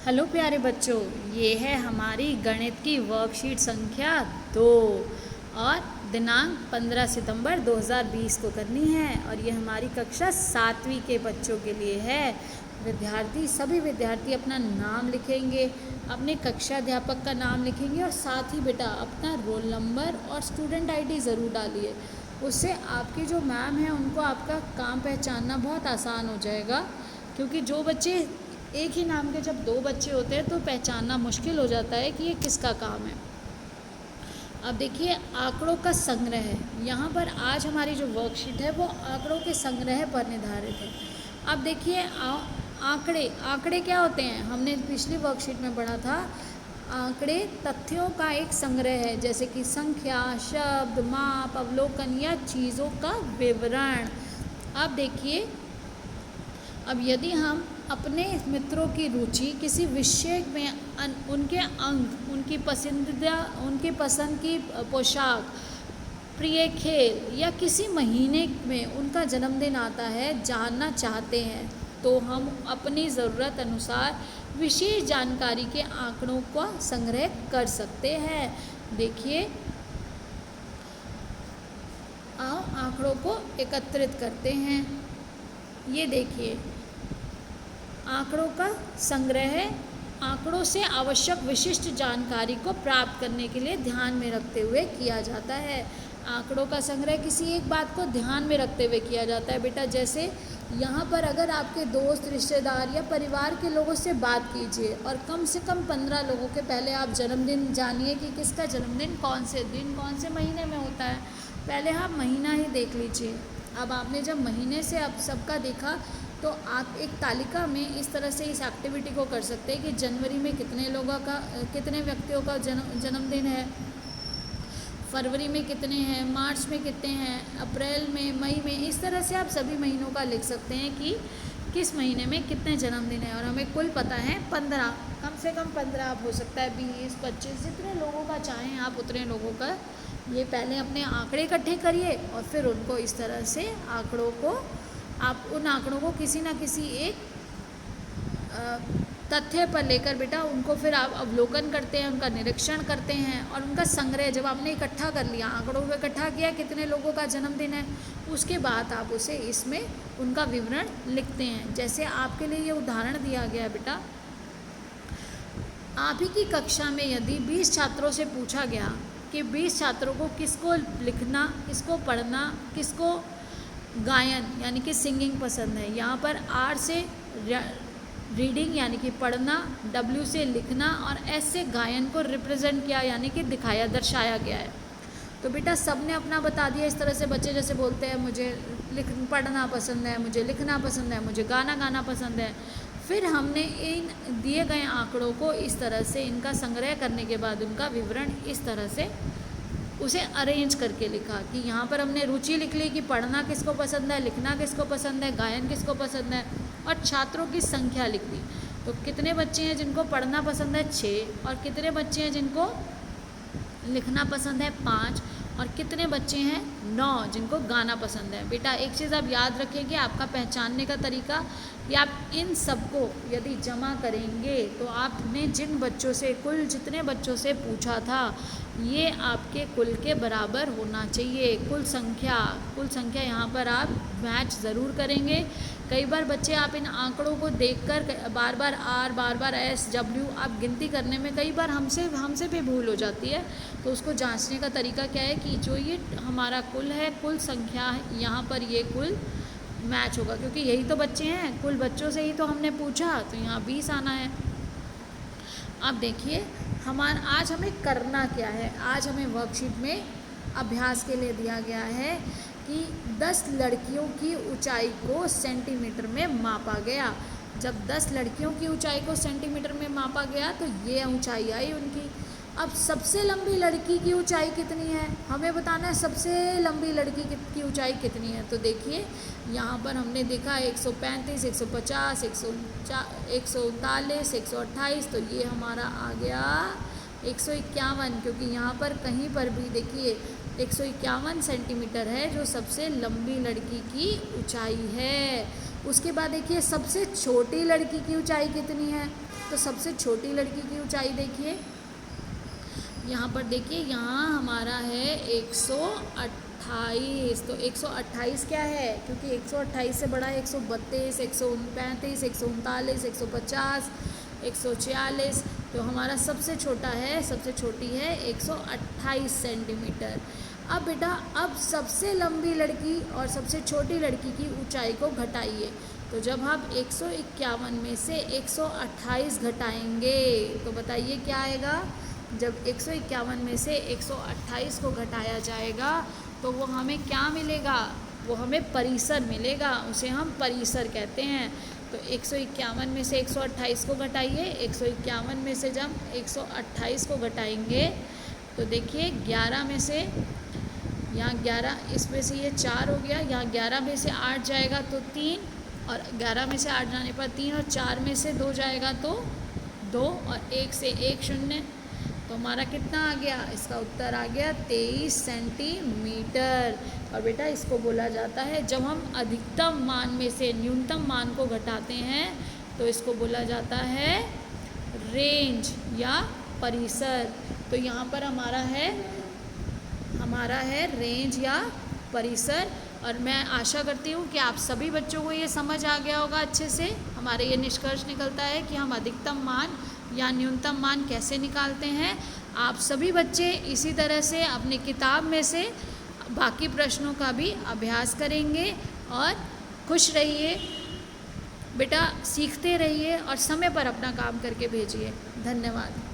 Hello प्यारे बच्चों, ये है हमारी गणित की वर्कशीट संख्या 2 और दिनांक 15 सितंबर 2020 को करनी है। और ये हमारी कक्षा 7वीं के बच्चों के लिए है। सभी विद्यार्थी अपना नाम लिखेंगे, अपने कक्षा अध्यापक का नाम लिखेंगे और साथ ही बेटा अपना रोल नंबर और स्टूडेंट आईडी ज़रूर डालिए। उससे आपके जो मैम हैं उनको आपका काम पहचानना बहुत आसान हो जाएगा, क्योंकि जो बच्चे एक ही नाम के जब 2 बच्चे होते हैं तो पहचानना मुश्किल हो जाता है कि ये किसका काम है। अब देखिए, आंकड़ों का संग्रह है। यहाँ पर आज हमारी जो वर्कशीट है वो आंकड़ों के संग्रह पर निर्धारित है। अब देखिए, आंकड़े क्या होते हैं, हमने पिछली वर्कशीट में पढ़ा था। आंकड़े तथ्यों का एक संग्रह है, जैसे कि संख्या, शब्द, माप, अवलोकन या चीज़ों का विवरण। अब देखिए, अब यदि हम अपने मित्रों की रुचि किसी विषय में उनके अंक, उनकी पसंद की पोशाक, प्रिय खेल या किसी महीने में उनका जन्मदिन आता है जानना चाहते हैं, तो हम अपनी ज़रूरत अनुसार विशेष जानकारी के आंकड़ों का संग्रह कर सकते हैं। देखिए, आओ आंकड़ों को एकत्रित करते हैं। ये देखिए, आंकड़ों का संग्रह है। आंकड़ों से आवश्यक विशिष्ट जानकारी को प्राप्त करने के लिए ध्यान में रखते हुए किया जाता है। आंकड़ों का संग्रह किसी एक बात को ध्यान में रखते हुए किया जाता है बेटा। जैसे यहाँ पर अगर आपके दोस्त, रिश्तेदार या परिवार के लोगों से बात कीजिए और कम से कम 15 लोगों के पहले आप जन्मदिन जानिए कि किसका जन्मदिन कौन से दिन, कौन से महीने में होता है। पहले आप महीना ही देख लीजिए। अब आपने जब महीने से अब सबका देखा तो आप एक तालिका में इस तरह से इस एक्टिविटी को कर सकते हैं कि जनवरी में कितने व्यक्तियों का जन्मदिन है, फरवरी में कितने हैं, मार्च में कितने हैं, अप्रैल में, मई में। इस तरह से आप सभी महीनों का लिख सकते हैं कि किस महीने में कितने जन्मदिन है। और हमें कुल पता है 15, कम से कम 15, आप हो सकता है 20, 25, जितने लोगों का चाहें आप उतने लोगों का ये पहले अपने आंकड़े इकट्ठे करिए और फिर उनको इस तरह से आप उन आंकड़ों को किसी ना किसी एक तथ्य पर लेकर बेटा उनको फिर आप अवलोकन करते हैं, उनका निरीक्षण करते हैं और उनका संग्रह जब आपने इकट्ठा कर लिया, आंकड़ों को इकट्ठा किया कितने लोगों का जन्मदिन है, उसके बाद आप उसे इसमें उनका विवरण लिखते हैं। जैसे आपके लिए ये उदाहरण दिया गया बेटा, आप ही की कक्षा में यदि 20 छात्रों से पूछा गया कि 20 छात्रों को किसको लिखना, किसको पढ़ना, किसको गायन यानी कि सिंगिंग पसंद है। यहाँ पर R से रीडिंग यानी कि पढ़ना, W से लिखना और S से गायन को रिप्रेजेंट किया यानी कि दिखाया, दर्शाया गया है। तो बेटा सब ने अपना बता दिया। इस तरह से बच्चे जैसे बोलते हैं मुझे पढ़ना पसंद है, मुझे लिखना पसंद है, मुझे गाना गाना पसंद है। फिर हमने इन दिए गए आंकड़ों को इस तरह से इनका संग्रह करने के बाद उनका विवरण इस तरह से उसे अरेंज करके लिखा कि यहाँ पर हमने रुचि लिख ली कि पढ़ना किसको पसंद है, लिखना किसको पसंद है, गायन किसको पसंद है, और छात्रों की संख्या लिख दी। तो कितने बच्चे हैं जिनको पढ़ना पसंद है 6, और कितने बच्चे हैं जिनको लिखना पसंद है 5, और कितने बच्चे हैं 9 जिनको गाना पसंद है। बेटा एक चीज़ आप याद रखेंगे, आपका पहचानने का तरीका कि आप इन सबको यदि जमा करेंगे तो आपने जिन बच्चों से, कुल जितने बच्चों से पूछा था, ये आपके कुल के बराबर होना चाहिए। कुल संख्या यहाँ पर आप मैच ज़रूर करेंगे। कई बार बच्चे आप इन आंकड़ों को देखकर बार बार R, बार बार S, W आप गिनती करने में कई बार हमसे भी भूल हो जाती है। तो उसको जांचने का तरीका क्या है कि जो ये हमारा कुल है, कुल संख्या है, यहाँ पर ये कुल मैच होगा, क्योंकि यही तो बच्चे हैं, कुल बच्चों से ही तो हमने पूछा, तो यहाँ 20 आना है। अब देखिए आज हमें करना क्या है। आज हमें वर्कशीट में अभ्यास के लिए दिया गया है कि 10 लड़कियों की ऊंचाई को सेंटीमीटर में मापा गया। जब 10 लड़कियों की ऊंचाई को सेंटीमीटर में मापा गया तो ये ऊंचाई आई उनकी। अब सबसे लंबी लड़की की ऊंचाई कितनी है, हमें बताना है सबसे लंबी लड़की की ऊंचाई कितनी है। तो देखिए यहाँ पर हमने देखा 135, 150, 139, 128, तो ये हमारा आ गया 151, क्योंकि यहाँ पर कहीं पर भी देखिए 151 सेंटीमीटर है जो सबसे लंबी लड़की की ऊंचाई है। उसके बाद देखिए सबसे छोटी लड़की की ऊंचाई कितनी है, तो सबसे छोटी लड़की की ऊंचाई देखिए, यहाँ पर देखिए, यहाँ हमारा है 128। तो 128 क्या है, क्योंकि 128 से बड़ा है 132, 135, 139, 150, 146। तो हमारा सबसे छोटा है, सबसे छोटी है 128 सेंटीमीटर। अब बेटा, अब सबसे लंबी लड़की और सबसे छोटी लड़की की ऊंचाई को घटाइए। तो जब हम 151 में से 128 घटाएंगे तो बताइए क्या आएगा। जब 151 में से 128 को घटाया जाएगा तो वो हमें क्या मिलेगा, वो हमें परिसर मिलेगा, उसे हम परिसर कहते हैं। तो 151 में से 128 को घटाइए, 151 में से जब 128 को घटाएंगे तो देखिए 11 में से, यहाँ 11, इसमें से ये 4 हो गया, यहाँ 11 में से 8 जाएगा तो 3, और 11 में से 8 जाने पर 3, और 4 में से 2 जाएगा तो 2, और 1 से 1 शून्य। तो हमारा कितना आ गया, इसका उत्तर आ गया 23 सेंटीमीटर। और बेटा इसको बोला जाता है, जब हम अधिकतम मान में से न्यूनतम मान को घटाते हैं तो इसको बोला जाता है रेंज या परिसर। तो यहाँ पर हमारा है रेंज या परिसर। और मैं आशा करती हूँ कि आप सभी बच्चों को ये समझ आ गया होगा अच्छे से। हमारे ये निष्कर्ष निकलता है कि हम अधिकतम मान या न्यूनतम मान कैसे निकालते हैं। आप सभी बच्चे इसी तरह से अपनी किताब में से बाकी प्रश्नों का भी अभ्यास करेंगे। और खुश रहिए बेटा, सीखते रहिए और समय पर अपना काम करके भेजिए। धन्यवाद।